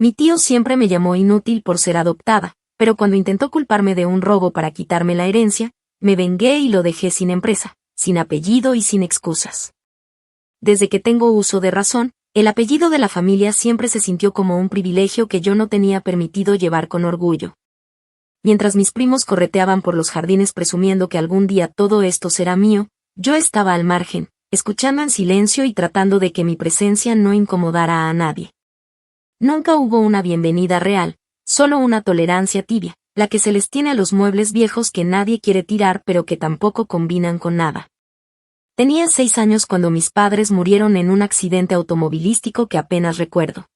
Mi tío siempre me llamó inútil por ser adoptada, pero cuando intentó culparme de un robo para quitarme la herencia, me vengué y lo dejé sin empresa, sin apellido y sin excusas. Desde que tengo uso de razón, el apellido de la familia siempre se sintió como un privilegio que yo no tenía permitido llevar con orgullo. Mientras mis primos correteaban por los jardines presumiendo que algún día todo esto será mío, yo estaba al margen, escuchando en silencio y tratando de que mi presencia no incomodara a nadie. Nunca hubo una bienvenida real, solo una tolerancia tibia, la que se les tiene a los muebles viejos que nadie quiere tirar pero que tampoco combinan con nada. Tenía 6 años cuando mis padres murieron en un accidente automovilístico que apenas recuerdo.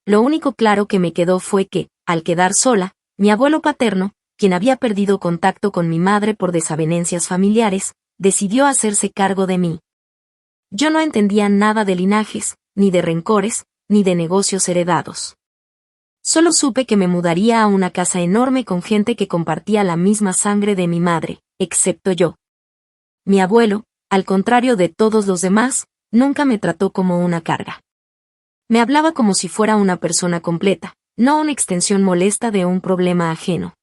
Lo único claro que me quedó fue que, al quedar sola, mi abuelo paterno, quien había perdido contacto con mi madre por desavenencias familiares, decidió hacerse cargo de mí. Yo no entendía nada de linajes, ni de rencores, ni de negocios heredados. Solo supe que me mudaría a una casa enorme con gente que compartía la misma sangre de mi madre, excepto yo. Mi abuelo, al contrario de todos los demás, nunca me trató como una carga. Me hablaba como si fuera una persona completa, no una extensión molesta de un problema ajeno.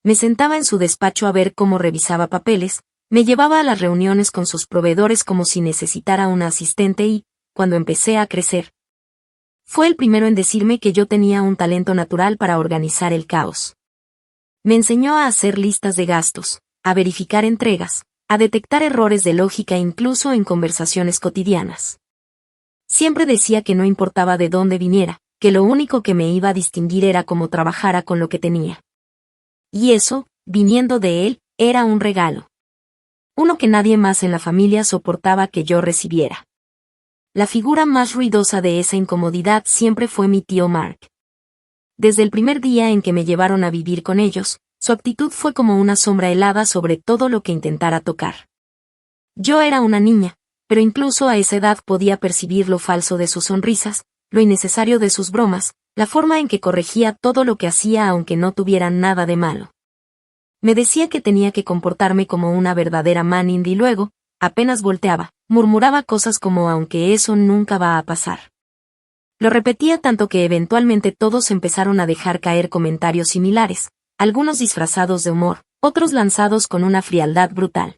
Me sentaba en su despacho a ver cómo revisaba papeles, me llevaba a las reuniones con sus proveedores como si necesitara una asistente y, cuando empecé a crecer, fue el primero en decirme que yo tenía un talento natural para organizar el caos. Me enseñó a hacer listas de gastos, a verificar entregas, a detectar errores de lógica incluso en conversaciones cotidianas. Siempre decía que no importaba de dónde viniera, que lo único que me iba a distinguir era cómo trabajara con lo que tenía. Y eso, viniendo de él, era un regalo. Uno que nadie más en la familia soportaba que yo recibiera. La figura más ruidosa de esa incomodidad siempre fue mi tío Mark. Desde el primer día en que me llevaron a vivir con ellos, su actitud fue como una sombra helada sobre todo lo que intentara tocar. Yo era una niña, pero incluso a esa edad podía percibir lo falso de sus sonrisas, lo innecesario de sus bromas, la forma en que corregía todo lo que hacía aunque no tuviera nada de malo. Me decía que tenía que comportarme como una verdadera Manning y luego, apenas volteaba, murmuraba cosas como aunque eso nunca va a pasar. Lo repetía tanto que eventualmente todos empezaron a dejar caer comentarios similares, algunos disfrazados de humor, otros lanzados con una frialdad brutal.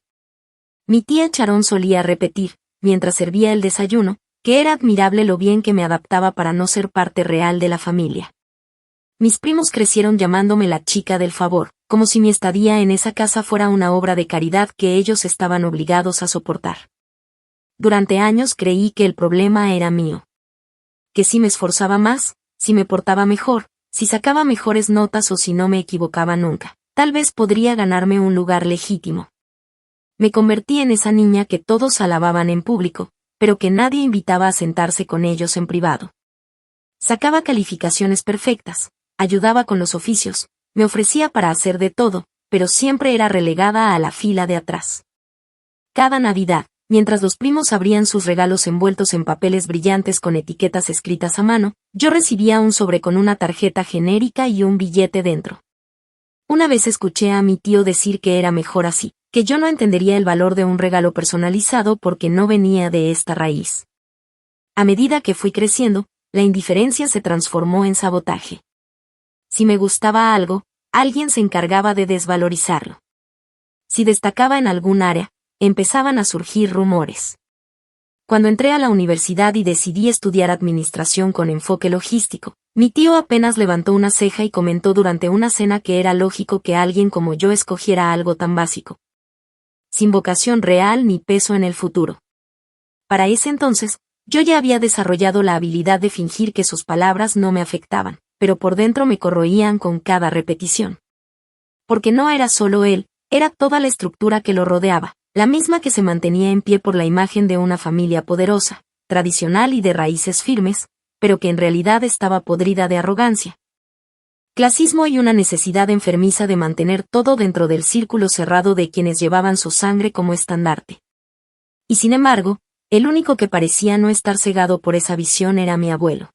Mi tía Charón solía repetir, mientras servía el desayuno, que era admirable lo bien que me adaptaba para no ser parte real de la familia. Mis primos crecieron llamándome la chica del favor, como si mi estadía en esa casa fuera una obra de caridad que ellos estaban obligados a soportar. Durante años creí que el problema era mío. Que si me esforzaba más, si me portaba mejor, si sacaba mejores notas o si no me equivocaba nunca, tal vez podría ganarme un lugar legítimo. Me convertí en esa niña que todos alababan en público, pero que nadie invitaba a sentarse con ellos en privado. Sacaba calificaciones perfectas, ayudaba con los oficios, me ofrecía para hacer de todo, pero siempre era relegada a la fila de atrás. Cada Navidad, mientras los primos abrían sus regalos envueltos en papeles brillantes con etiquetas escritas a mano, yo recibía un sobre con una tarjeta genérica y un billete dentro. Una vez escuché a mi tío decir que era mejor así, que yo no entendería el valor de un regalo personalizado porque no venía de esta raíz. A medida que fui creciendo, la indiferencia se transformó en sabotaje. Si me gustaba algo, alguien se encargaba de desvalorizarlo. Si destacaba en algún área, empezaban a surgir rumores. Cuando entré a la universidad y decidí estudiar administración con enfoque logístico, mi tío apenas levantó una ceja y comentó durante una cena que era lógico que alguien como yo escogiera algo tan básico, sin vocación real ni peso en el futuro. Para ese entonces, yo ya había desarrollado la habilidad de fingir que sus palabras no me afectaban, pero por dentro me corroían con cada repetición. Porque no era solo él, era toda la estructura que lo rodeaba, la misma que se mantenía en pie por la imagen de una familia poderosa, tradicional y de raíces firmes, pero que en realidad estaba podrida de arrogancia, clasismo y una necesidad enfermiza de mantener todo dentro del círculo cerrado de quienes llevaban su sangre como estandarte. Y sin embargo, el único que parecía no estar cegado por esa visión era mi abuelo.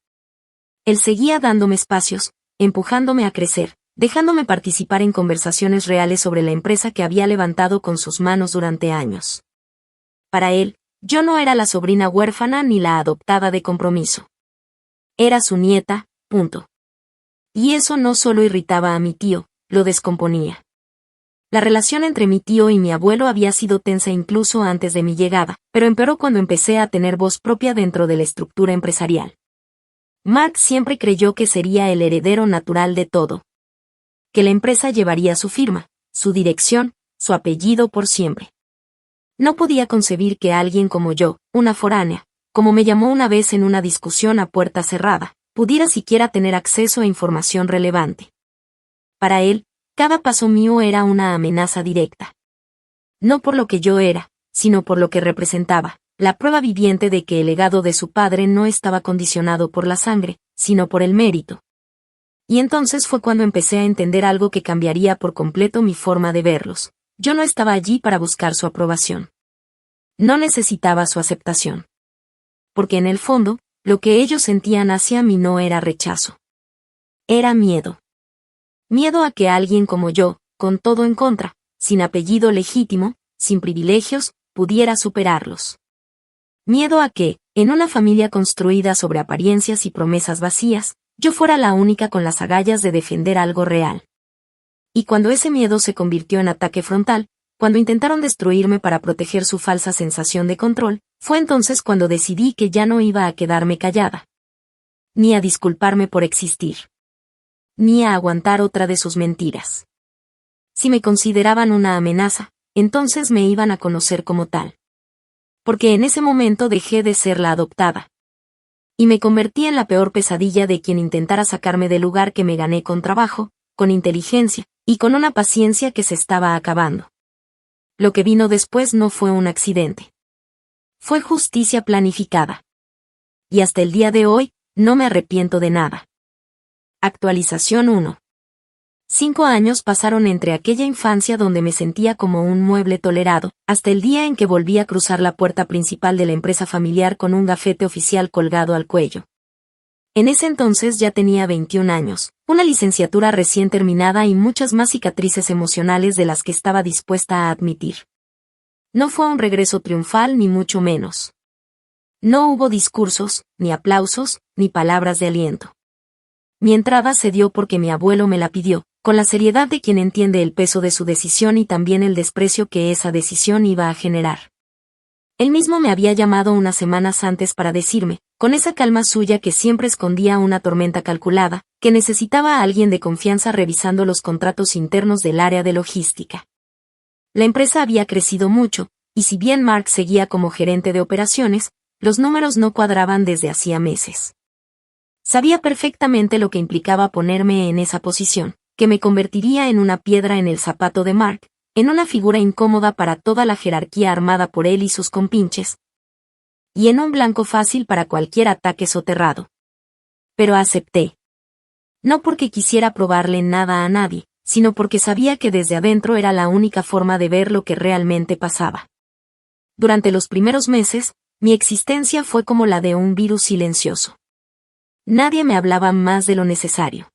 Él seguía dándome espacios, empujándome a crecer, dejándome participar en conversaciones reales sobre la empresa que había levantado con sus manos durante años. Para él, yo no era la sobrina huérfana ni la adoptada de compromiso. Era su nieta, Punto. Y eso no solo irritaba a mi tío, lo descomponía. La relación entre mi tío y mi abuelo había sido tensa incluso antes de mi llegada, pero empeoró cuando empecé a tener voz propia dentro de la estructura empresarial. Mark siempre creyó que sería el heredero natural de todo. Que la empresa llevaría su firma, su dirección, su apellido por siempre. No podía concebir que alguien como yo, una foránea, como me llamó una vez en una discusión a puerta cerrada, pudiera siquiera tener acceso a información relevante. Para él, cada paso mío era una amenaza directa. No por lo que yo era, sino por lo que representaba, la prueba viviente de que el legado de su padre no estaba condicionado por la sangre, sino por el mérito. Y entonces fue cuando empecé a entender algo que cambiaría por completo mi forma de verlos. Yo no estaba allí para buscar su aprobación. No necesitaba su aceptación. Porque en el fondo, lo que ellos sentían hacia mí no era rechazo. Era miedo. Miedo a que alguien como yo, con todo en contra, sin apellido legítimo, sin privilegios, pudiera superarlos. Miedo a que, en una familia construida sobre apariencias y promesas vacías, yo fuera la única con las agallas de defender algo real. Y cuando ese miedo se convirtió en ataque frontal, cuando intentaron destruirme para proteger su falsa sensación de control, fue entonces cuando decidí que ya no iba a quedarme callada. Ni a disculparme por existir. Ni a aguantar otra de sus mentiras. Si me consideraban una amenaza, entonces me iban a conocer como tal. Porque en ese momento dejé de ser la adoptada. Y me convertí en la peor pesadilla de quien intentara sacarme del lugar que me gané con trabajo, con inteligencia, y con una paciencia que se estaba acabando. Lo que vino después no fue un accidente. Fue justicia planificada. Y hasta el día de hoy, no me arrepiento de nada. Actualización 1. 5 años pasaron entre aquella infancia donde me sentía como un mueble tolerado, hasta el día en que volví a cruzar la puerta principal de la empresa familiar con un gafete oficial colgado al cuello. En ese entonces ya tenía 21 años, una licenciatura recién terminada y muchas más cicatrices emocionales de las que estaba dispuesta a admitir. No fue un regreso triunfal ni mucho menos. No hubo discursos, ni aplausos, ni palabras de aliento. Mi entrada se dio porque mi abuelo me la pidió, con la seriedad de quien entiende el peso de su decisión y también el desprecio que esa decisión iba a generar. Él mismo me había llamado unas semanas antes para decirme, con esa calma suya que siempre escondía una tormenta calculada, que necesitaba a alguien de confianza revisando los contratos internos del área de logística. La empresa había crecido mucho, y si bien Mark seguía como gerente de operaciones, los números no cuadraban desde hacía meses. Sabía perfectamente lo que implicaba ponerme en esa posición, que me convertiría en una piedra en el zapato de Mark, en una figura incómoda para toda la jerarquía armada por él y sus compinches, y en un blanco fácil para cualquier ataque soterrado. Pero acepté. No porque quisiera probarle nada a nadie, sino porque sabía que desde adentro era la única forma de ver lo que realmente pasaba. Durante los primeros meses, mi existencia fue como la de un virus silencioso. Nadie me hablaba más de lo necesario.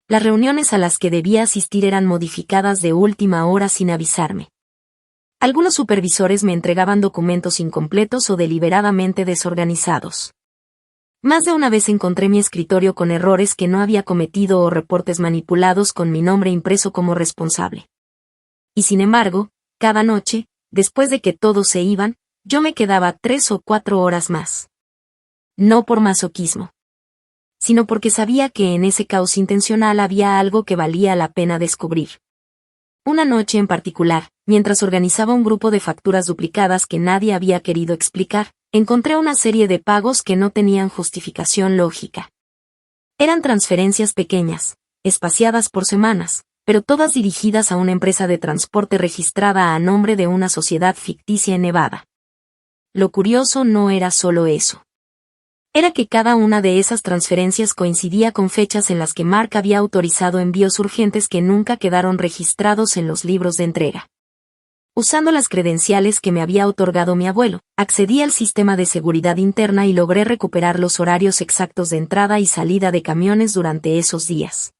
Las reuniones a las que debía asistir eran modificadas de última hora sin avisarme. Algunos supervisores me entregaban documentos incompletos o deliberadamente desorganizados. Más de una vez encontré mi escritorio con errores que no había cometido o reportes manipulados con mi nombre impreso como responsable. Y sin embargo, cada noche, después de que todos se iban, yo me quedaba 3 o 4 horas más. No por masoquismo, sino porque sabía que en ese caos intencional había algo que valía la pena descubrir. Una noche en particular, mientras organizaba un grupo de facturas duplicadas que nadie había querido explicar, encontré una serie de pagos que no tenían justificación lógica. Eran transferencias pequeñas, espaciadas por semanas, pero todas dirigidas a una empresa de transporte registrada a nombre de una sociedad ficticia en Nevada. Lo curioso no era solo eso. Era que cada una de esas transferencias coincidía con fechas en las que Mark había autorizado envíos urgentes que nunca quedaron registrados en los libros de entrega. Usando las credenciales que me había otorgado mi abuelo, accedí al sistema de seguridad interna y logré recuperar los horarios exactos de entrada y salida de camiones durante esos días.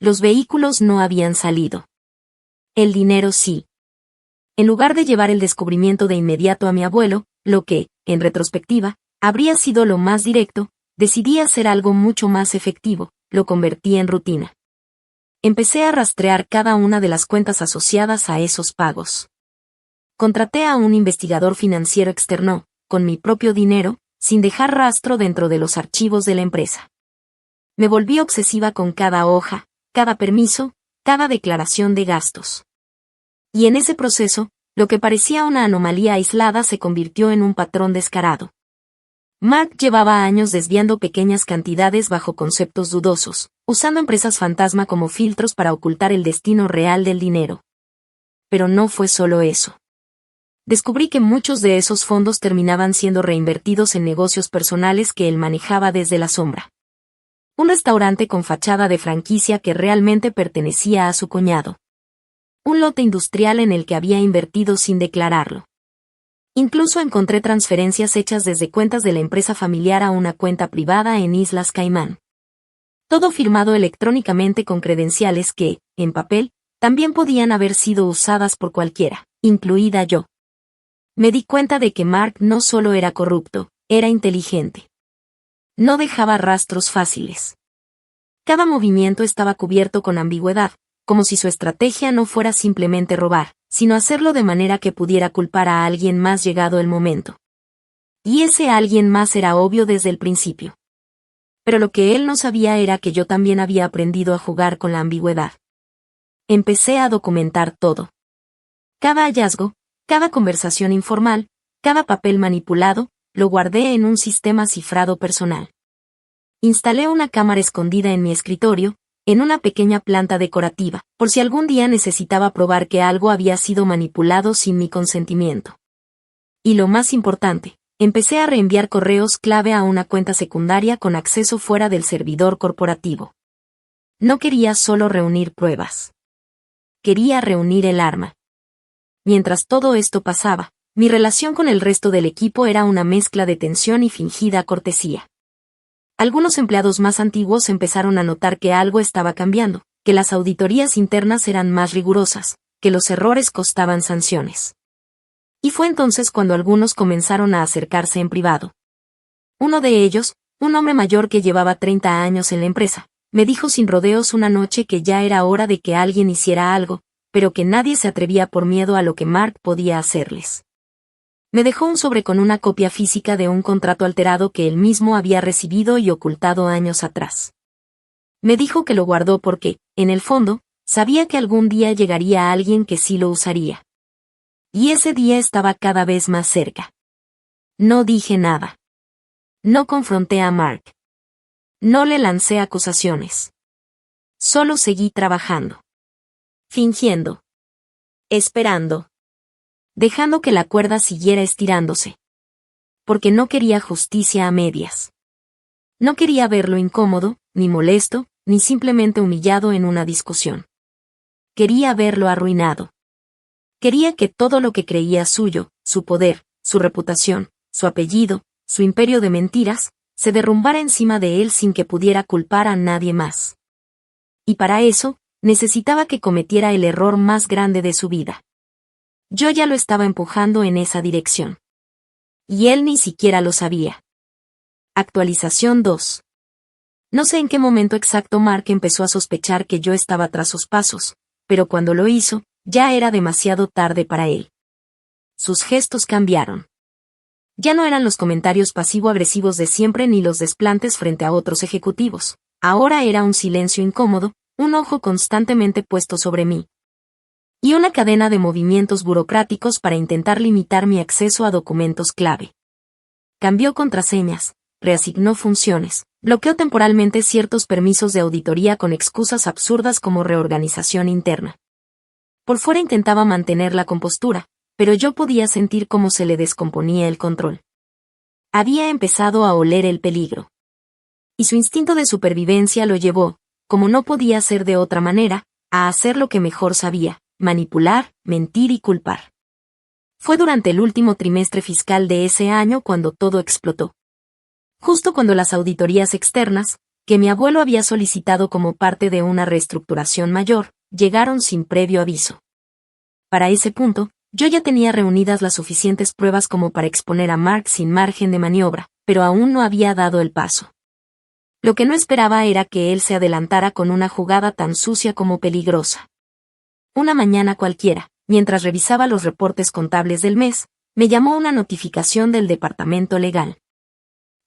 Los vehículos no habían salido. El dinero sí. En lugar de llevar el descubrimiento de inmediato a mi abuelo, lo que, en retrospectiva, habría sido lo más directo, decidí hacer algo mucho más efectivo, lo convertí en rutina. Empecé a rastrear cada una de las cuentas asociadas a esos pagos. Contraté a un investigador financiero externo, con mi propio dinero, sin dejar rastro dentro de los archivos de la empresa. Me volví obsesiva con cada hoja, cada permiso, cada declaración de gastos. Y en ese proceso, lo que parecía una anomalía aislada se convirtió en un patrón descarado. Mark llevaba años desviando pequeñas cantidades bajo conceptos dudosos, usando empresas fantasma como filtros para ocultar el destino real del dinero. Pero no fue solo eso. Descubrí que muchos de esos fondos terminaban siendo reinvertidos en negocios personales que él manejaba desde la sombra. Un restaurante con fachada de franquicia que realmente pertenecía a su cuñado. Un lote industrial en el que había invertido sin declararlo. Incluso encontré transferencias hechas desde cuentas de la empresa familiar a una cuenta privada en Islas Caimán. Todo firmado electrónicamente con credenciales que, en papel, también podían haber sido usadas por cualquiera, incluida yo. Me di cuenta de que Mark no solo era corrupto, era inteligente. No dejaba rastros fáciles. Cada movimiento estaba cubierto con ambigüedad, como si su estrategia no fuera simplemente robar, sino hacerlo de manera que pudiera culpar a alguien más llegado el momento. Y ese alguien más era obvio desde el principio. Pero lo que él no sabía era que yo también había aprendido a jugar con la ambigüedad. Empecé a documentar todo. Cada hallazgo, cada conversación informal, cada papel manipulado, lo guardé en un sistema cifrado personal. Instalé una cámara escondida en mi escritorio, en una pequeña planta decorativa, por si algún día necesitaba probar que algo había sido manipulado sin mi consentimiento. Y lo más importante, empecé a reenviar correos clave a una cuenta secundaria con acceso fuera del servidor corporativo. No quería solo reunir pruebas. Quería reunir el arma. Mientras todo esto pasaba, mi relación con el resto del equipo era una mezcla de tensión y fingida cortesía. Algunos empleados más antiguos empezaron a notar que algo estaba cambiando, que las auditorías internas eran más rigurosas, que los errores costaban sanciones. Y fue entonces cuando algunos comenzaron a acercarse en privado. Uno de ellos, un hombre mayor que llevaba 30 años en la empresa, me dijo sin rodeos una noche que ya era hora de que alguien hiciera algo, pero que nadie se atrevía por miedo a lo que Mark podía hacerles. Me dejó un sobre con una copia física de un contrato alterado que él mismo había recibido y ocultado años atrás. Me dijo que lo guardó porque, en el fondo, sabía que algún día llegaría alguien que sí lo usaría. Y ese día estaba cada vez más cerca. No dije nada. No confronté a Mark. No le lancé acusaciones. Solo seguí trabajando. Fingiendo. Esperando. Dejando que la cuerda siguiera estirándose. Porque no quería justicia a medias. No quería verlo incómodo, ni molesto, ni simplemente humillado en una discusión. Quería verlo arruinado. Quería que todo lo que creía suyo, su poder, su reputación, su apellido, su imperio de mentiras, se derrumbara encima de él sin que pudiera culpar a nadie más. Y para eso, necesitaba que cometiera el error más grande de su vida. Yo ya lo estaba empujando en esa dirección. Y él ni siquiera lo sabía. Actualización 2. No sé en qué momento exacto Mark empezó a sospechar que yo estaba tras sus pasos, pero cuando lo hizo, ya era demasiado tarde para él. Sus gestos cambiaron. Ya no eran los comentarios pasivo-agresivos de siempre ni los desplantes frente a otros ejecutivos. Ahora era un silencio incómodo, un ojo constantemente puesto sobre mí. Y una cadena de movimientos burocráticos para intentar limitar mi acceso a documentos clave. Cambió contraseñas, reasignó funciones, bloqueó temporalmente ciertos permisos de auditoría con excusas absurdas como reorganización interna. Por fuera intentaba mantener la compostura, pero yo podía sentir cómo se le descomponía el control. Había empezado a oler el peligro. Y su instinto de supervivencia lo llevó, como no podía ser de otra manera, a hacer lo que mejor sabía: manipular, mentir y culpar. Fue durante el último trimestre fiscal de ese año cuando todo explotó. Justo cuando las auditorías externas, que mi abuelo había solicitado como parte de una reestructuración mayor, llegaron sin previo aviso. Para ese punto, yo ya tenía reunidas las suficientes pruebas como para exponer a Mark sin margen de maniobra, pero aún no había dado el paso. Lo que no esperaba era que él se adelantara con una jugada tan sucia como peligrosa. Una mañana cualquiera, mientras revisaba los reportes contables del mes, me llamó una notificación del departamento legal.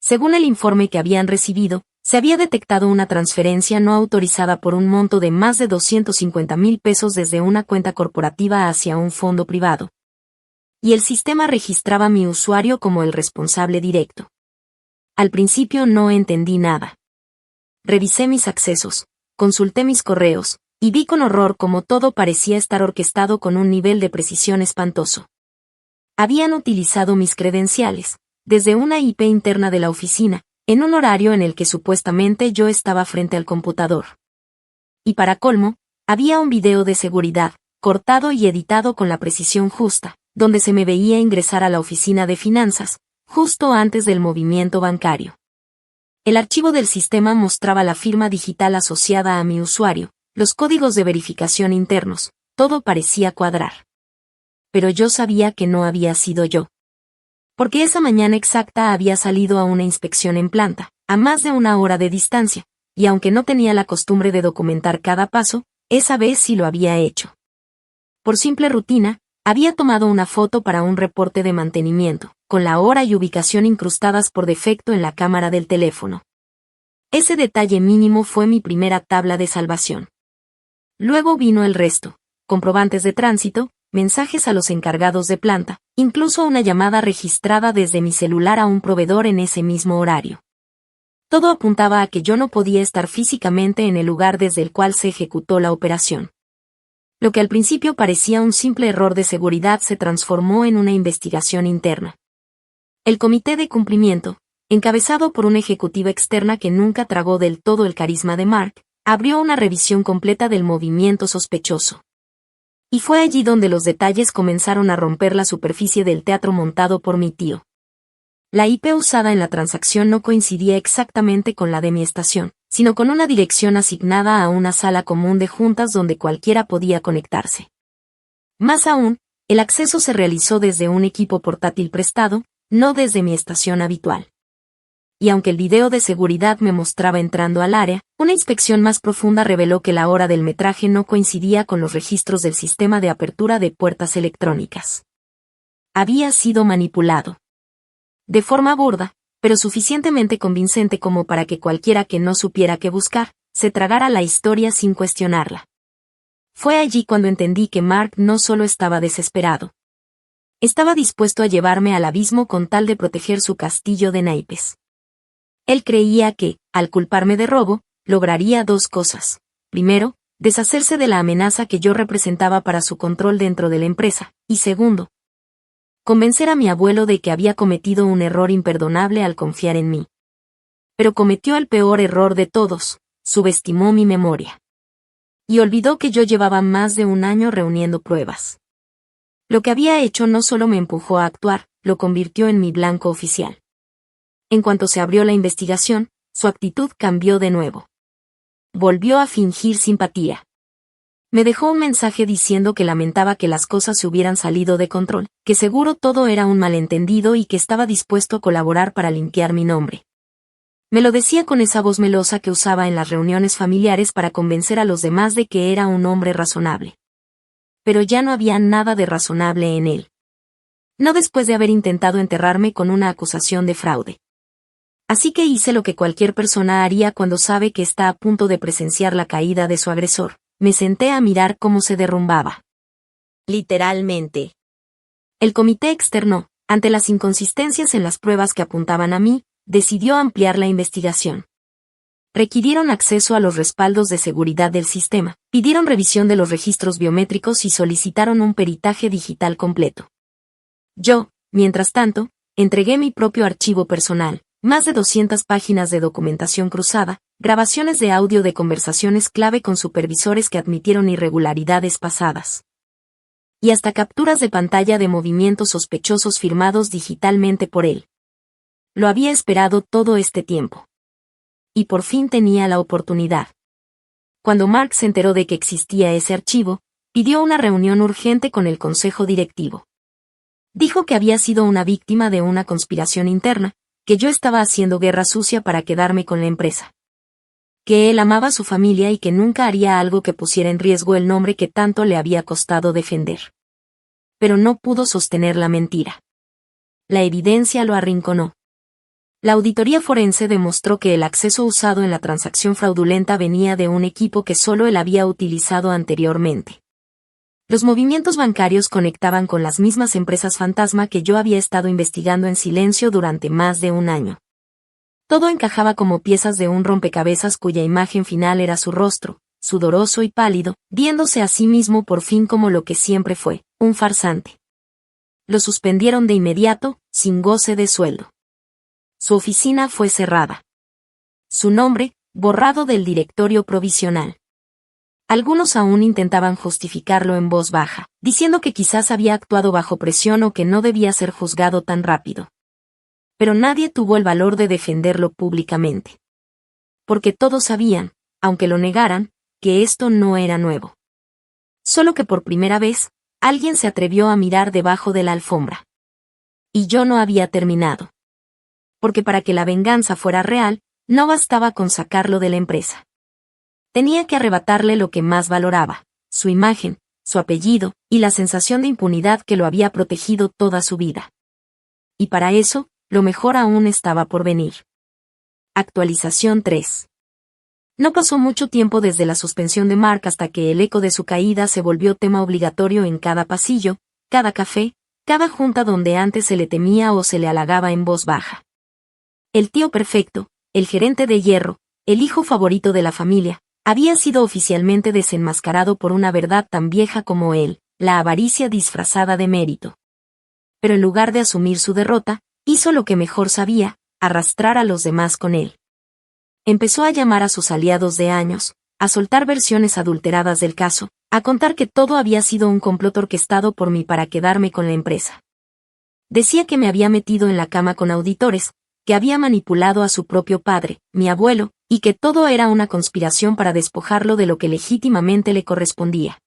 Según el informe que habían recibido, se había detectado una transferencia no autorizada por un monto de más de 250,000 pesos desde una cuenta corporativa hacia un fondo privado. Y el sistema registraba a mi usuario como el responsable directo. Al principio no entendí nada. Revisé mis accesos, consulté mis correos, y vi con horror cómo todo parecía estar orquestado con un nivel de precisión espantoso. Habían utilizado mis credenciales, desde una IP interna de la oficina, en un horario en el que supuestamente yo estaba frente al computador. Y para colmo, había un video de seguridad, cortado y editado con la precisión justa, donde se me veía ingresar a la oficina de finanzas, justo antes del movimiento bancario. El archivo del sistema mostraba la firma digital asociada a mi usuario, los códigos de verificación internos, todo parecía cuadrar. Pero yo sabía que no había sido yo. Porque esa mañana exacta había salido a una inspección en planta, a más de una hora de distancia, y aunque no tenía la costumbre de documentar cada paso, esa vez sí lo había hecho. Por simple rutina, había tomado una foto para un reporte de mantenimiento, con la hora y ubicación incrustadas por defecto en la cámara del teléfono. Ese detalle mínimo fue mi primera tabla de salvación. Luego vino el resto, comprobantes de tránsito, mensajes a los encargados de planta, incluso una llamada registrada desde mi celular a un proveedor en ese mismo horario. Todo apuntaba a que yo no podía estar físicamente en el lugar desde el cual se ejecutó la operación. Lo que al principio parecía un simple error de seguridad se transformó en una investigación interna. El comité de cumplimiento, encabezado por una ejecutiva externa que nunca tragó del todo el carisma de Mark, abrió una revisión completa del movimiento sospechoso. Y fue allí donde los detalles comenzaron a romper la superficie del teatro montado por mi tío. La IP usada en la transacción no coincidía exactamente con la de mi estación, sino con una dirección asignada a una sala común de juntas donde cualquiera podía conectarse. Más aún, el acceso se realizó desde un equipo portátil prestado, no desde mi estación habitual. Y aunque el video de seguridad me mostraba entrando al área, una inspección más profunda reveló que la hora del metraje no coincidía con los registros del sistema de apertura de puertas electrónicas. Había sido manipulado. De forma burda, pero suficientemente convincente como para que cualquiera que no supiera qué buscar, se tragara la historia sin cuestionarla. Fue allí cuando entendí que Mark no solo estaba desesperado. Estaba dispuesto a llevarme al abismo con tal de proteger su castillo de naipes. Él creía que, al culparme de robo, lograría dos cosas. Primero, deshacerse de la amenaza que yo representaba para su control dentro de la empresa, y segundo, convencer a mi abuelo de que había cometido un error imperdonable al confiar en mí. Pero cometió el peor error de todos, subestimó mi memoria. Y olvidó que yo llevaba más de un año reuniendo pruebas. Lo que había hecho no solo me empujó a actuar, lo convirtió en mi blanco oficial. En cuanto se abrió la investigación, su actitud cambió de nuevo. Volvió a fingir simpatía. Me dejó un mensaje diciendo que lamentaba que las cosas se hubieran salido de control, que seguro todo era un malentendido y que estaba dispuesto a colaborar para limpiar mi nombre. Me lo decía con esa voz melosa que usaba en las reuniones familiares para convencer a los demás de que era un hombre razonable. Pero ya no había nada de razonable en él. No después de haber intentado enterrarme con una acusación de fraude. Así que hice lo que cualquier persona haría cuando sabe que está a punto de presenciar la caída de su agresor. Me senté a mirar cómo se derrumbaba. Literalmente. El comité externo, ante las inconsistencias en las pruebas que apuntaban a mí, decidió ampliar la investigación. Requirieron acceso a los respaldos de seguridad del sistema, pidieron revisión de los registros biométricos y solicitaron un peritaje digital completo. Yo, mientras tanto, entregué mi propio archivo personal, más de 200 páginas de documentación cruzada, grabaciones de audio de conversaciones clave con supervisores que admitieron irregularidades pasadas. Y hasta capturas de pantalla de movimientos sospechosos firmados digitalmente por él. Lo había esperado todo este tiempo. Y por fin tenía la oportunidad. Cuando Mark se enteró de que existía ese archivo, pidió una reunión urgente con el consejo directivo. Dijo que había sido una víctima de una conspiración interna, que yo estaba haciendo guerra sucia para quedarme con la empresa, que él amaba a su familia y que nunca haría algo que pusiera en riesgo el nombre que tanto le había costado defender. Pero no pudo sostener la mentira. La evidencia lo arrinconó. La auditoría forense demostró que el acceso usado en la transacción fraudulenta venía de un equipo que solo él había utilizado anteriormente. Los movimientos bancarios conectaban con las mismas empresas fantasma que yo había estado investigando en silencio durante más de un año. Todo encajaba como piezas de un rompecabezas cuya imagen final era su rostro, sudoroso y pálido, viéndose a sí mismo por fin como lo que siempre fue, un farsante. Lo suspendieron de inmediato, sin goce de sueldo. Su oficina fue cerrada. Su nombre, borrado del directorio provisional. Algunos aún intentaban justificarlo en voz baja, diciendo que quizás había actuado bajo presión o que no debía ser juzgado tan rápido. Pero nadie tuvo el valor de defenderlo públicamente. Porque todos sabían, aunque lo negaran, que esto no era nuevo. Solo que por primera vez, alguien se atrevió a mirar debajo de la alfombra. Y yo no había terminado. Porque para que la venganza fuera real, no bastaba con sacarlo de la empresa. Tenía que arrebatarle lo que más valoraba, su imagen, su apellido, y la sensación de impunidad que lo había protegido toda su vida. Y para eso, lo mejor aún estaba por venir. Actualización 3. No pasó mucho tiempo desde la suspensión de Mark hasta que el eco de su caída se volvió tema obligatorio en cada pasillo, cada café, cada junta donde antes se le temía o se le halagaba en voz baja. El tío perfecto, el gerente de hierro, el hijo favorito de la familia, había sido oficialmente desenmascarado por una verdad tan vieja como él, la avaricia disfrazada de mérito. Pero en lugar de asumir su derrota, hizo lo que mejor sabía, arrastrar a los demás con él. Empezó a llamar a sus aliados de años, a soltar versiones adulteradas del caso, a contar que todo había sido un complot orquestado por mí para quedarme con la empresa. Decía que me había metido en la cama con auditores, que había manipulado a su propio padre, mi abuelo, y que todo era una conspiración para despojarlo de lo que legítimamente le correspondía.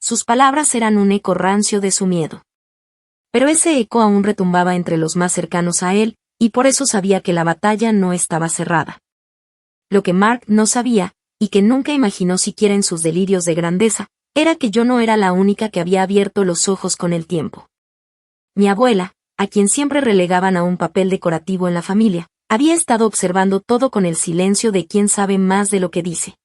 Sus palabras eran un eco rancio de su miedo. Pero ese eco aún retumbaba entre los más cercanos a él, y por eso sabía que la batalla no estaba cerrada. Lo que Mark no sabía, y que nunca imaginó siquiera en sus delirios de grandeza, era que yo no era la única que había abierto los ojos con el tiempo. Mi abuela, a quien siempre relegaban a un papel decorativo en la familia, había estado observando todo con el silencio de quien sabe más de lo que dice.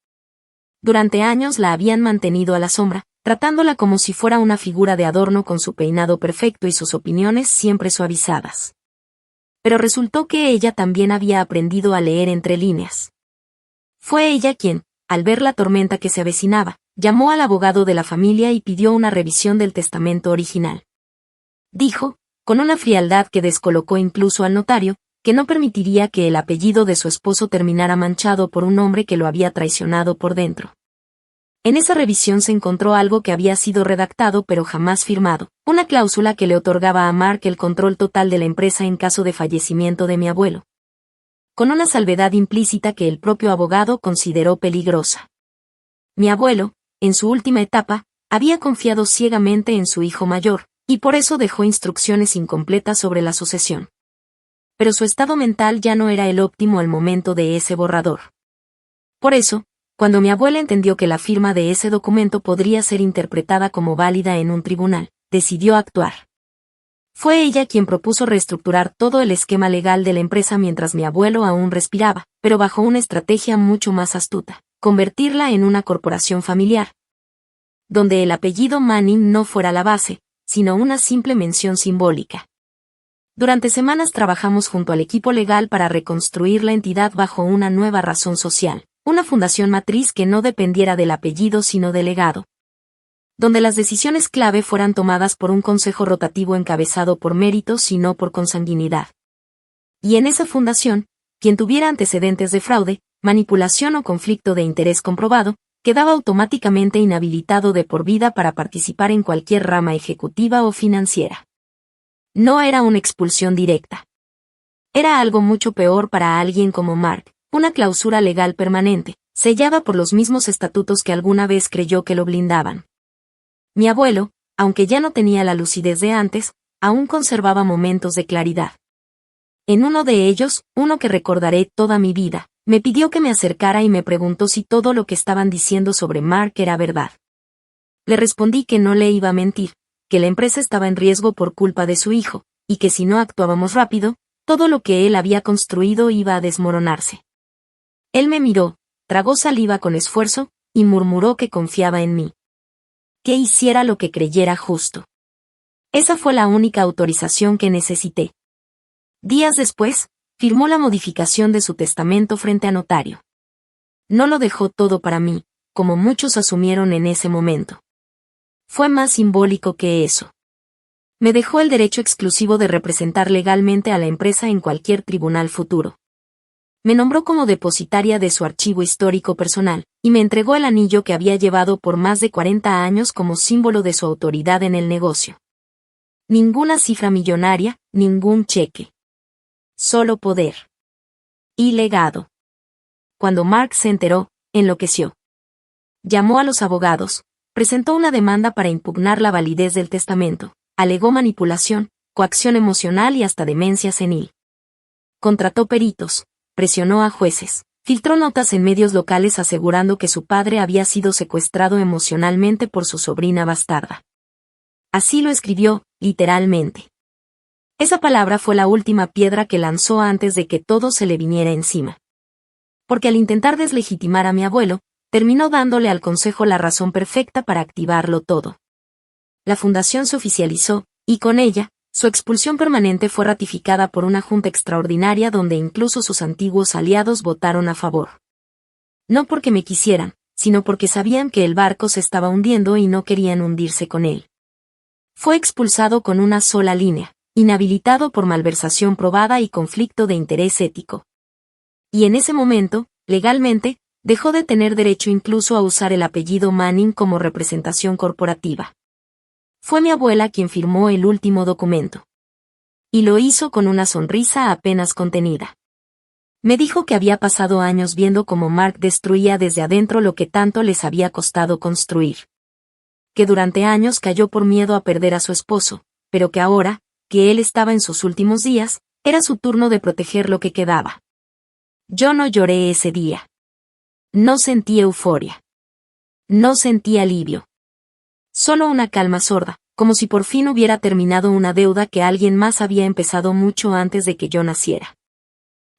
Durante años la habían mantenido a la sombra, tratándola como si fuera una figura de adorno con su peinado perfecto y sus opiniones siempre suavizadas. Pero resultó que ella también había aprendido a leer entre líneas. Fue ella quien, al ver la tormenta que se avecinaba, llamó al abogado de la familia y pidió una revisión del testamento original. Dijo, con una frialdad que descolocó incluso al notario, que no permitiría que el apellido de su esposo terminara manchado por un hombre que lo había traicionado por dentro. En esa revisión se encontró algo que había sido redactado pero jamás firmado, una cláusula que le otorgaba a Mark el control total de la empresa en caso de fallecimiento de mi abuelo. Con una salvedad implícita que el propio abogado consideró peligrosa. Mi abuelo, en su última etapa, había confiado ciegamente en su hijo mayor, y por eso dejó instrucciones incompletas sobre la sucesión. Pero su estado mental ya no era el óptimo al momento de ese borrador. Por eso, cuando mi abuela entendió que la firma de ese documento podría ser interpretada como válida en un tribunal, decidió actuar. Fue ella quien propuso reestructurar todo el esquema legal de la empresa mientras mi abuelo aún respiraba, pero bajo una estrategia mucho más astuta, convertirla en una corporación familiar, donde el apellido Manning no fuera la base, sino una simple mención simbólica. Durante semanas trabajamos junto al equipo legal para reconstruir la entidad bajo una nueva razón social, una fundación matriz que no dependiera del apellido sino del legado, donde las decisiones clave fueran tomadas por un consejo rotativo encabezado por méritos y no por consanguinidad. Y en esa fundación, quien tuviera antecedentes de fraude, manipulación o conflicto de interés comprobado, quedaba automáticamente inhabilitado de por vida para participar en cualquier rama ejecutiva o financiera. No era una expulsión directa. Era algo mucho peor para alguien como Mark, una clausura legal permanente, sellada por los mismos estatutos que alguna vez creyó que lo blindaban. Mi abuelo, aunque ya no tenía la lucidez de antes, aún conservaba momentos de claridad. En uno de ellos, uno que recordaré toda mi vida, me pidió que me acercara y me preguntó si todo lo que estaban diciendo sobre Mark era verdad. Le respondí que no le iba a mentir, que la empresa estaba en riesgo por culpa de su hijo, y que si no actuábamos rápido, todo lo que él había construido iba a desmoronarse. Él me miró, tragó saliva con esfuerzo, y murmuró que confiaba en mí. Que hiciera lo que creyera justo. Esa fue la única autorización que necesité. Días después, firmó la modificación de su testamento frente a notario. No lo dejó todo para mí, como muchos asumieron en ese momento. Fue más simbólico que eso. Me dejó el derecho exclusivo de representar legalmente a la empresa en cualquier tribunal futuro. Me nombró como depositaria de su archivo histórico personal, y me entregó el anillo que había llevado por más de 40 años como símbolo de su autoridad en el negocio. Ninguna cifra millonaria, ningún cheque. Solo poder. Y legado. Cuando Mark se enteró, enloqueció. Llamó a los abogados, presentó una demanda para impugnar la validez del testamento, alegó manipulación, coacción emocional y hasta demencia senil. Contrató peritos, presionó a jueces, filtró notas en medios locales asegurando que su padre había sido secuestrado emocionalmente por su sobrina bastarda. Así lo escribió, literalmente. Esa palabra fue la última piedra que lanzó antes de que todo se le viniera encima. Porque al intentar deslegitimar a mi abuelo, terminó dándole al consejo la razón perfecta para activarlo todo. La fundación se oficializó, y con ella, su expulsión permanente fue ratificada por una junta extraordinaria donde incluso sus antiguos aliados votaron a favor. No porque me quisieran, sino porque sabían que el barco se estaba hundiendo y no querían hundirse con él. Fue expulsado con una sola línea, inhabilitado por malversación probada y conflicto de interés ético. Y en ese momento, legalmente, dejó de tener derecho incluso a usar el apellido Manning como representación corporativa. Fue mi abuela quien firmó el último documento. Y lo hizo con una sonrisa apenas contenida. Me dijo que había pasado años viendo cómo Mark destruía desde adentro lo que tanto les había costado construir. Que durante años cayó por miedo a perder a su esposo, pero que ahora, que él estaba en sus últimos días, era su turno de proteger lo que quedaba. Yo no lloré ese día. No sentí euforia. No sentí alivio. Solo una calma sorda, como si por fin hubiera terminado una deuda que alguien más había empezado mucho antes de que yo naciera.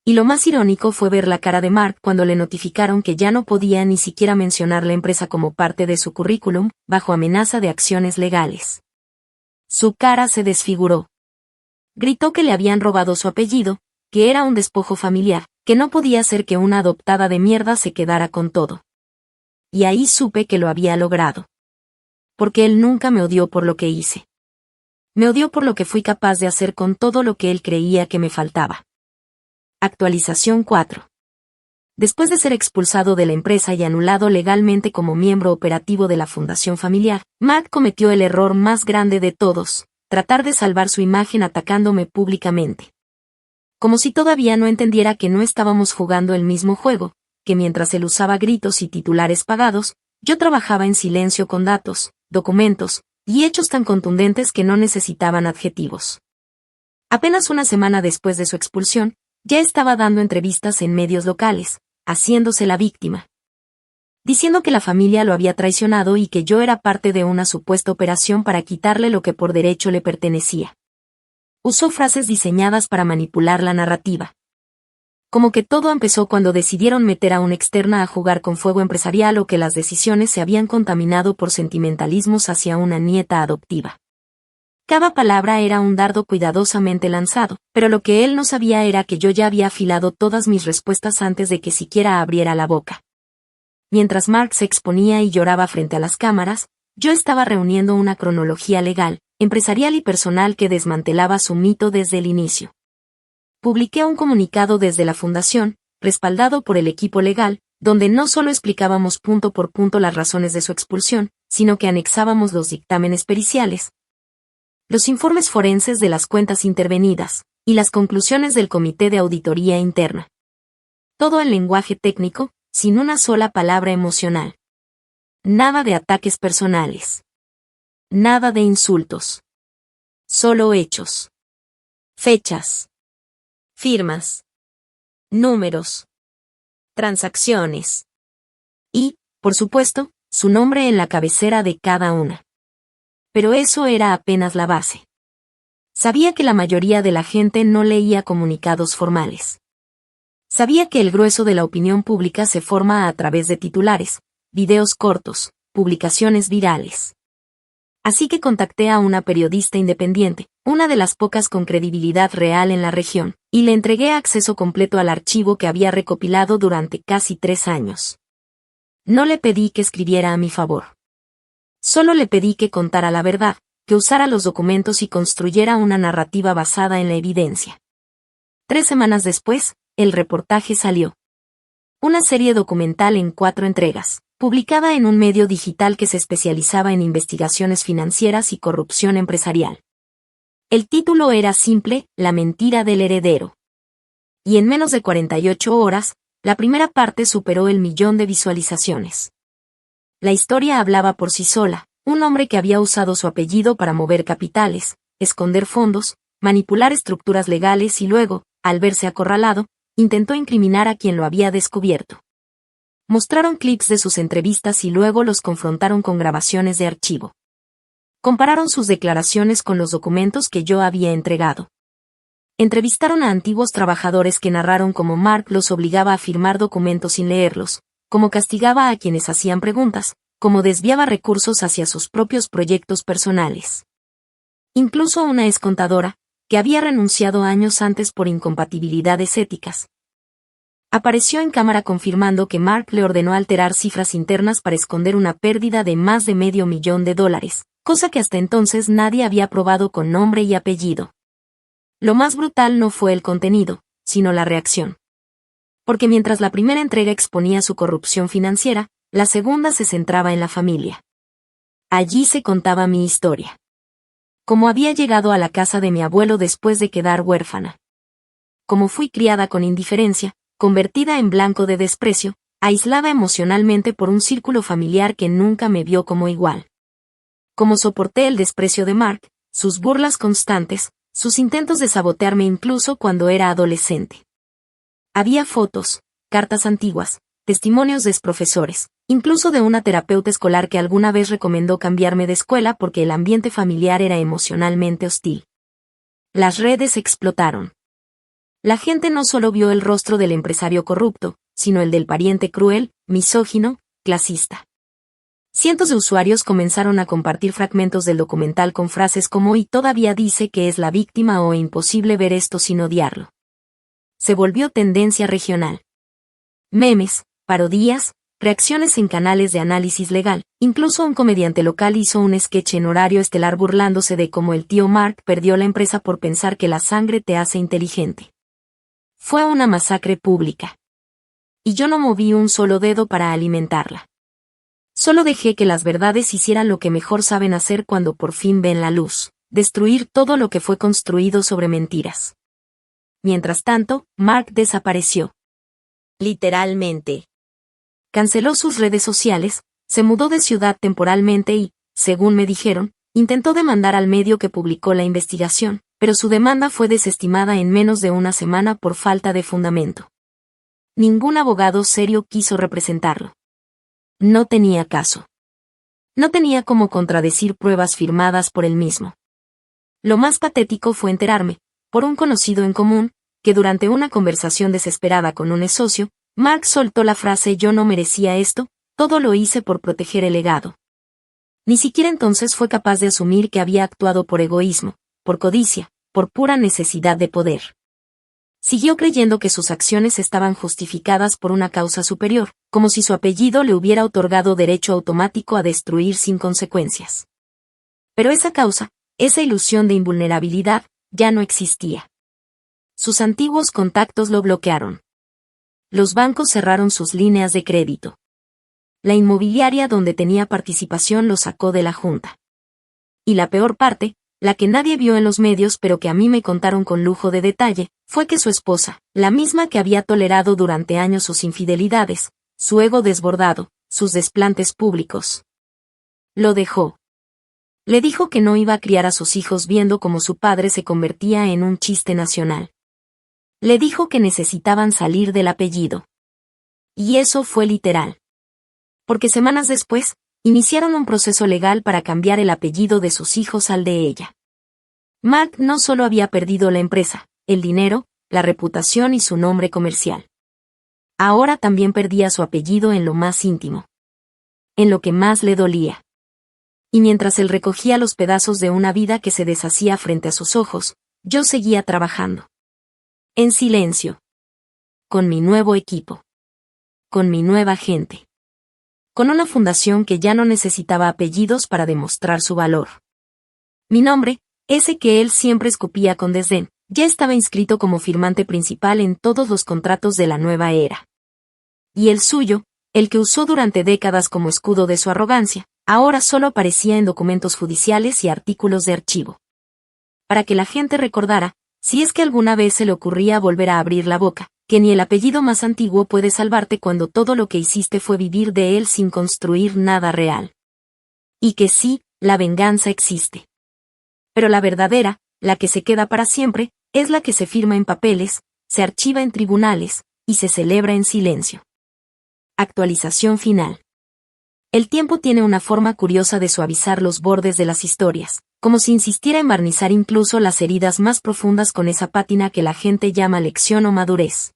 Y lo más irónico fue ver la cara de Mark cuando le notificaron que ya no podía ni siquiera mencionar la empresa como parte de su currículum, bajo amenaza de acciones legales. Su cara se desfiguró. Gritó que le habían robado su apellido, que era un despojo familiar, que no podía ser que una adoptada de mierda se quedara con todo. Y ahí supe que lo había logrado. Porque él nunca me odió por lo que hice. Me odió por lo que fui capaz de hacer con todo lo que él creía que me faltaba. Actualización 4. Después de ser expulsado de la empresa y anulado legalmente como miembro operativo de la fundación familiar, Mark cometió el error más grande de todos, tratar de salvar su imagen atacándome públicamente. Como si todavía no entendiera que no estábamos jugando el mismo juego, que mientras él usaba gritos y titulares pagados, yo trabajaba en silencio con datos, documentos, y hechos tan contundentes que no necesitaban adjetivos. Apenas una semana después de su expulsión, ya estaba dando entrevistas en medios locales, haciéndose la víctima. Diciendo que la familia lo había traicionado y que yo era parte de una supuesta operación para quitarle lo que por derecho le pertenecía. Usó frases diseñadas para manipular la narrativa. Como que todo empezó cuando decidieron meter a una externa a jugar con fuego empresarial o que las decisiones se habían contaminado por sentimentalismos hacia una nieta adoptiva. Cada palabra era un dardo cuidadosamente lanzado, pero lo que él no sabía era que yo ya había afilado todas mis respuestas antes de que siquiera abriera la boca. Mientras Mark se exponía y lloraba frente a las cámaras, yo estaba reuniendo una cronología legal, empresarial y personal que desmantelaba su mito desde el inicio. Publiqué un comunicado desde la fundación, respaldado por el equipo legal, donde no solo explicábamos punto por punto las razones de su expulsión, sino que anexábamos los dictámenes periciales, los informes forenses de las cuentas intervenidas, y las conclusiones del Comité de Auditoría Interna. Todo en lenguaje técnico, sin una sola palabra emocional. Nada de ataques personales. Nada de insultos. Solo hechos. Fechas. Firmas. Números. transacciones. Y, por supuesto, su nombre en la cabecera de cada una. Pero eso era apenas la base. Sabía que la mayoría de la gente no leía comunicados formales. Sabía que el grueso de la opinión pública se forma a través de titulares, videos cortos, publicaciones virales. Así que contacté a una periodista independiente, una de las pocas con credibilidad real en la región, y le entregué acceso completo al archivo que había recopilado durante casi 3 años. No le pedí que escribiera a mi favor. Solo le pedí que contara la verdad, que usara los documentos y construyera una narrativa basada en la evidencia. 3 semanas después, el reportaje salió. Una serie documental en 4 entregas, publicada en un medio digital que se especializaba en investigaciones financieras y corrupción empresarial. El título era simple, La mentira del heredero. Y en menos de 48 horas, la primera parte superó el 1.000.000 de visualizaciones. La historia hablaba por sí sola, un hombre que había usado su apellido para mover capitales, esconder fondos, manipular estructuras legales y luego, al verse acorralado, intentó incriminar a quien lo había descubierto. Mostraron clips de sus entrevistas y luego los confrontaron con grabaciones de archivo. Compararon sus declaraciones con los documentos que yo había entregado. Entrevistaron a antiguos trabajadores que narraron cómo Mark los obligaba a firmar documentos sin leerlos, cómo castigaba a quienes hacían preguntas, cómo desviaba recursos hacia sus propios proyectos personales. Incluso una excontadora, que había renunciado años antes por incompatibilidades éticas, apareció en cámara confirmando que Mark le ordenó alterar cifras internas para esconder una pérdida de más de $500,000, cosa que hasta entonces nadie había probado con nombre y apellido. Lo más brutal no fue el contenido, sino la reacción. Porque mientras la primera entrega exponía su corrupción financiera, la segunda se centraba en la familia. Allí se contaba mi historia. Cómo había llegado a la casa de mi abuelo después de quedar huérfana. Cómo fui criada con indiferencia, convertida en blanco de desprecio, aislada emocionalmente por un círculo familiar que nunca me vio como igual. Cómo soporté el desprecio de Mark, sus burlas constantes, sus intentos de sabotearme incluso cuando era adolescente. Había fotos, cartas antiguas, testimonios de exprofesores, incluso de una terapeuta escolar que alguna vez recomendó cambiarme de escuela porque el ambiente familiar era emocionalmente hostil. Las redes explotaron. La gente no solo vio el rostro del empresario corrupto, sino el del pariente cruel, misógino, clasista. Cientos de usuarios comenzaron a compartir fragmentos del documental con frases como "y todavía dice que es la víctima" o "imposible ver esto sin odiarlo". Se volvió tendencia regional. Memes, parodias, reacciones en canales de análisis legal, incluso un comediante local hizo un sketch en horario estelar burlándose de cómo el tío Mark perdió la empresa por pensar que la sangre te hace inteligente. Fue una masacre pública. Y yo no moví un solo dedo para alimentarla. Solo dejé que las verdades hicieran lo que mejor saben hacer cuando por fin ven la luz, destruir todo lo que fue construido sobre mentiras. Mientras tanto, Mark desapareció. Literalmente. Canceló sus redes sociales, se mudó de ciudad temporalmente y, según me dijeron, intentó demandar al medio que publicó la investigación, pero su demanda fue desestimada en menos de una semana por falta de fundamento. Ningún abogado serio quiso representarlo. No tenía caso. No tenía cómo contradecir pruebas firmadas por él mismo. Lo más patético fue enterarme, por un conocido en común, que durante una conversación desesperada con un ex socio, Mark soltó la frase "yo no merecía esto, todo lo hice por proteger el legado". Ni siquiera entonces fue capaz de asumir que había actuado por egoísmo, por codicia, por pura necesidad de poder. Siguió creyendo que sus acciones estaban justificadas por una causa superior, como si su apellido le hubiera otorgado derecho automático a destruir sin consecuencias. Pero esa causa, esa ilusión de invulnerabilidad, ya no existía. Sus antiguos contactos lo bloquearon. Los bancos cerraron sus líneas de crédito. La inmobiliaria donde tenía participación lo sacó de la junta. Y la peor parte, la que nadie vio en los medios pero que a mí me contaron con lujo de detalle, fue que su esposa, la misma que había tolerado durante años sus infidelidades, su ego desbordado, sus desplantes públicos, lo dejó. Le dijo que no iba a criar a sus hijos viendo cómo su padre se convertía en un chiste nacional. Le dijo que necesitaban salir del apellido. Y eso fue literal. Porque semanas después, iniciaron un proceso legal para cambiar el apellido de sus hijos al de ella. Mark no solo había perdido la empresa, el dinero, la reputación y su nombre comercial. Ahora también perdía su apellido en lo más íntimo. En lo que más le dolía. Y mientras él recogía los pedazos de una vida que se deshacía frente a sus ojos, yo seguía trabajando. En silencio. Con mi nuevo equipo. Con mi nueva gente. Con una fundación que ya no necesitaba apellidos para demostrar su valor. Mi nombre, ese que él siempre escupía con desdén, ya estaba inscrito como firmante principal en todos los contratos de la nueva era. Y el suyo, el que usó durante décadas como escudo de su arrogancia, ahora solo aparecía en documentos judiciales y artículos de archivo. Para que la gente recordara, si es que alguna vez se le ocurría volver a abrir la boca, que ni el apellido más antiguo puede salvarte cuando todo lo que hiciste fue vivir de él sin construir nada real. Y que sí, la venganza existe. Pero la verdadera, la que se queda para siempre, es la que se firma en papeles, se archiva en tribunales, y se celebra en silencio. Actualización final. El tiempo tiene una forma curiosa de suavizar los bordes de las historias, como si insistiera en barnizar incluso las heridas más profundas con esa pátina que la gente llama lección o madurez.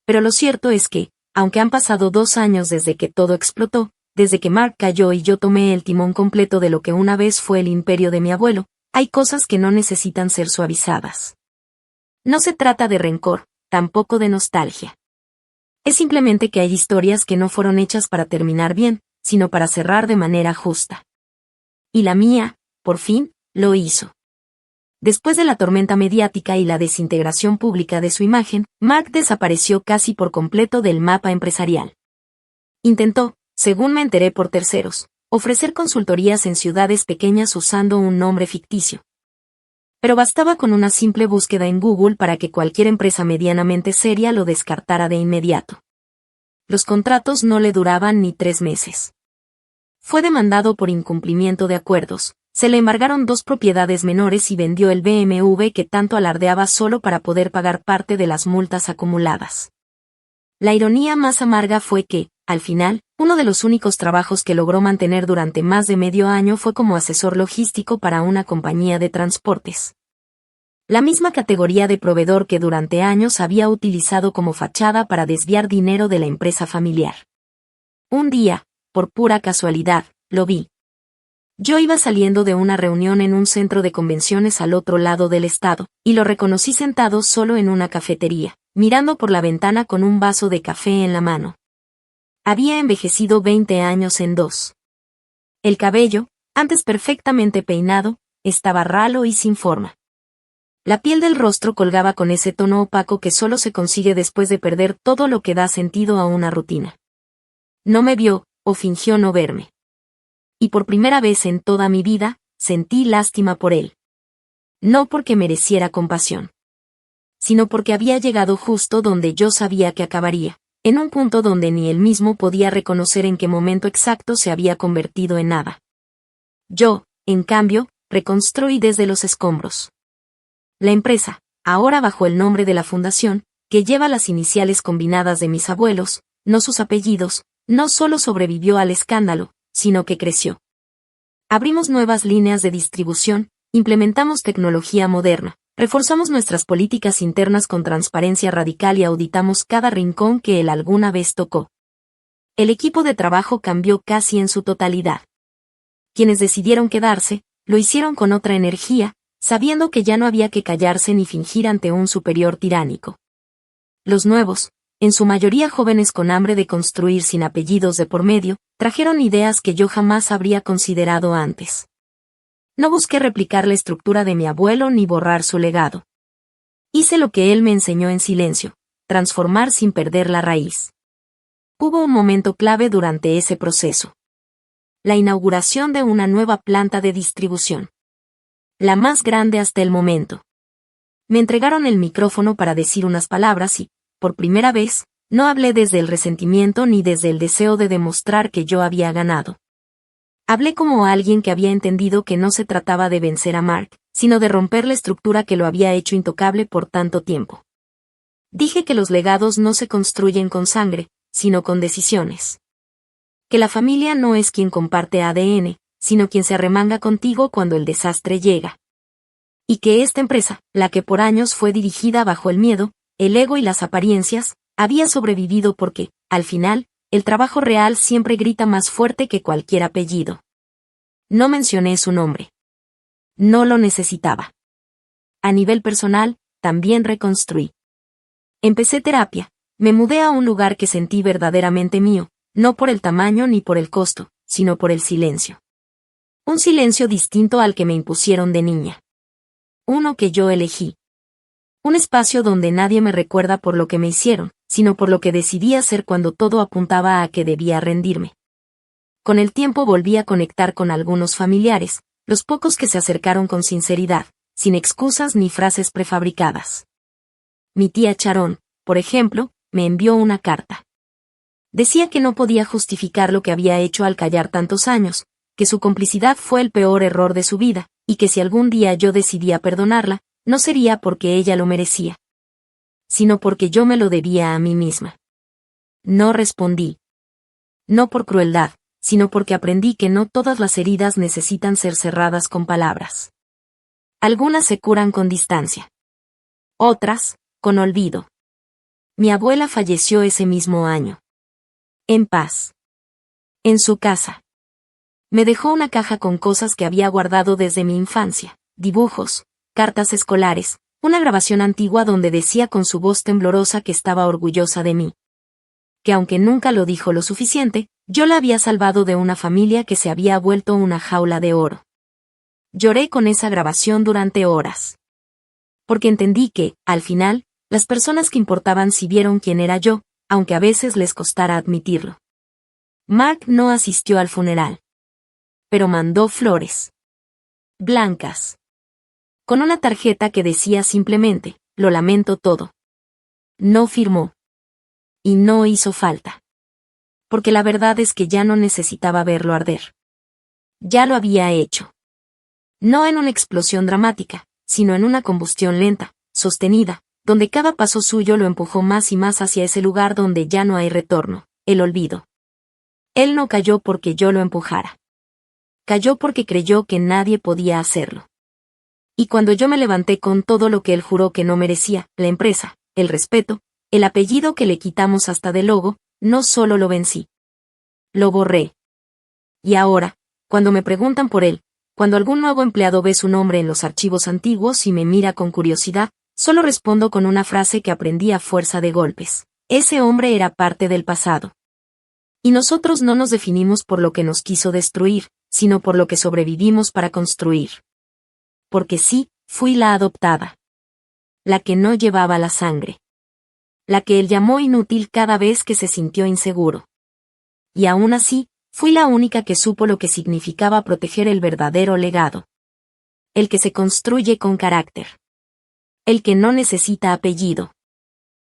Pero lo cierto es que, aunque han pasado 2 años desde que todo explotó, desde que Mark cayó y yo tomé el timón completo de lo que una vez fue el imperio de mi abuelo, hay cosas que no necesitan ser suavizadas. No se trata de rencor, tampoco de nostalgia. Es simplemente que hay historias que no fueron hechas para terminar bien, sino para cerrar de manera justa. Y la mía, por fin, lo hizo. Después de la tormenta mediática y la desintegración pública de su imagen, Mark desapareció casi por completo del mapa empresarial. Intentó, según me enteré por terceros, ofrecer consultorías en ciudades pequeñas usando un nombre ficticio. Pero bastaba con una simple búsqueda en Google para que cualquier empresa medianamente seria lo descartara de inmediato. Los contratos no le duraban ni 3 meses. Fue demandado por incumplimiento de acuerdos, se le embargaron 2 propiedades menores y vendió el BMW que tanto alardeaba solo para poder pagar parte de las multas acumuladas. La ironía más amarga fue que, al final, uno de los únicos trabajos que logró mantener durante más de medio año fue como asesor logístico para una compañía de transportes. La misma categoría de proveedor que durante años había utilizado como fachada para desviar dinero de la empresa familiar. Un día, por pura casualidad, lo vi. Yo iba saliendo de una reunión en un centro de convenciones al otro lado del estado, y lo reconocí sentado solo en una cafetería, mirando por la ventana con un vaso de café en la mano. Había envejecido 20 años en 2. El cabello, antes perfectamente peinado, estaba ralo y sin forma. La piel del rostro colgaba con ese tono opaco que solo se consigue después de perder todo lo que da sentido a una rutina. No me vio, o fingió no verme. Y por primera vez en toda mi vida, sentí lástima por él. No porque mereciera compasión, sino porque había llegado justo donde yo sabía que acabaría, en un punto donde ni él mismo podía reconocer en qué momento exacto se había convertido en nada. Yo, en cambio, reconstruí desde los escombros. La empresa, ahora bajo el nombre de la fundación, que lleva las iniciales combinadas de mis abuelos, no sus apellidos, no solo sobrevivió al escándalo, sino que creció. Abrimos nuevas líneas de distribución, implementamos tecnología moderna, reforzamos nuestras políticas internas con transparencia radical y auditamos cada rincón que él alguna vez tocó. El equipo de trabajo cambió casi en su totalidad. Quienes decidieron quedarse, lo hicieron con otra energía, sabiendo que ya no había que callarse ni fingir ante un superior tiránico. Los nuevos, en su mayoría jóvenes con hambre de construir sin apellidos de por medio, trajeron ideas que yo jamás habría considerado antes. No busqué replicar la estructura de mi abuelo ni borrar su legado. Hice lo que él me enseñó en silencio, transformar sin perder la raíz. Hubo un momento clave durante ese proceso. La inauguración de una nueva planta de distribución. La más grande hasta el momento. Me entregaron el micrófono para decir unas palabras y, por primera vez, no hablé desde el resentimiento ni desde el deseo de demostrar que yo había ganado. Hablé como alguien que había entendido que no se trataba de vencer a Mark, sino de romper la estructura que lo había hecho intocable por tanto tiempo. Dije que los legados no se construyen con sangre, sino con decisiones. Que la familia no es quien comparte ADN, sino quien se arremanga contigo cuando el desastre llega. Y que esta empresa, la que por años fue dirigida bajo el miedo, el ego y las apariencias, había sobrevivido porque, al final, el trabajo real siempre grita más fuerte que cualquier apellido. No mencioné su nombre. No lo necesitaba. A nivel personal, también reconstruí. Empecé terapia, me mudé a un lugar que sentí verdaderamente mío, no por el tamaño ni por el costo, sino por el silencio. Un silencio distinto al que me impusieron de niña. Uno que yo elegí. Un espacio donde nadie me recuerda por lo que me hicieron, sino por lo que decidí hacer cuando todo apuntaba a que debía rendirme. Con el tiempo volví a conectar con algunos familiares, los pocos que se acercaron con sinceridad, sin excusas ni frases prefabricadas. Mi tía Charón, por ejemplo, me envió una carta. Decía que no podía justificar lo que había hecho al callar tantos años, que su complicidad fue el peor error de su vida, y que si algún día yo decidía perdonarla, no sería porque ella lo merecía, sino porque yo me lo debía a mí misma. No respondí. No por crueldad, sino porque aprendí que no todas las heridas necesitan ser cerradas con palabras. Algunas se curan con distancia. Otras, con olvido. Mi abuela falleció ese mismo año. En paz. En su casa. Me dejó una caja con cosas que había guardado desde mi infancia, dibujos, cartas escolares, una grabación antigua donde decía con su voz temblorosa que estaba orgullosa de mí. Que aunque nunca lo dijo lo suficiente, yo la había salvado de una familia que se había vuelto una jaula de oro. Lloré con esa grabación durante horas. Porque entendí que, al final, las personas que importaban sí vieron quién era yo, aunque a veces les costara admitirlo. Mark no asistió al funeral. Pero mandó flores. Blancas. Con una tarjeta que decía simplemente, lo lamento todo. No firmó. Y no hizo falta. Porque la verdad es que ya no necesitaba verlo arder. Ya lo había hecho. No en una explosión dramática, sino en una combustión lenta, sostenida, donde cada paso suyo lo empujó más y más hacia ese lugar donde ya no hay retorno, el olvido. Él no cayó porque yo lo empujara. Cayó porque creyó que nadie podía hacerlo. Y cuando yo me levanté con todo lo que él juró que no merecía, la empresa, el respeto, el apellido que le quitamos hasta de logo, no solo lo vencí. Lo borré. Y ahora, cuando me preguntan por él, cuando algún nuevo empleado ve su nombre en los archivos antiguos y me mira con curiosidad, solo respondo con una frase que aprendí a fuerza de golpes. Ese hombre era parte del pasado. Y nosotros no nos definimos por lo que nos quiso destruir, sino por lo que sobrevivimos para construir. Porque sí, fui la adoptada. La que no llevaba la sangre. La que él llamó inútil cada vez que se sintió inseguro. Y aún así, fui la única que supo lo que significaba proteger el verdadero legado. El que se construye con carácter. El que no necesita apellido.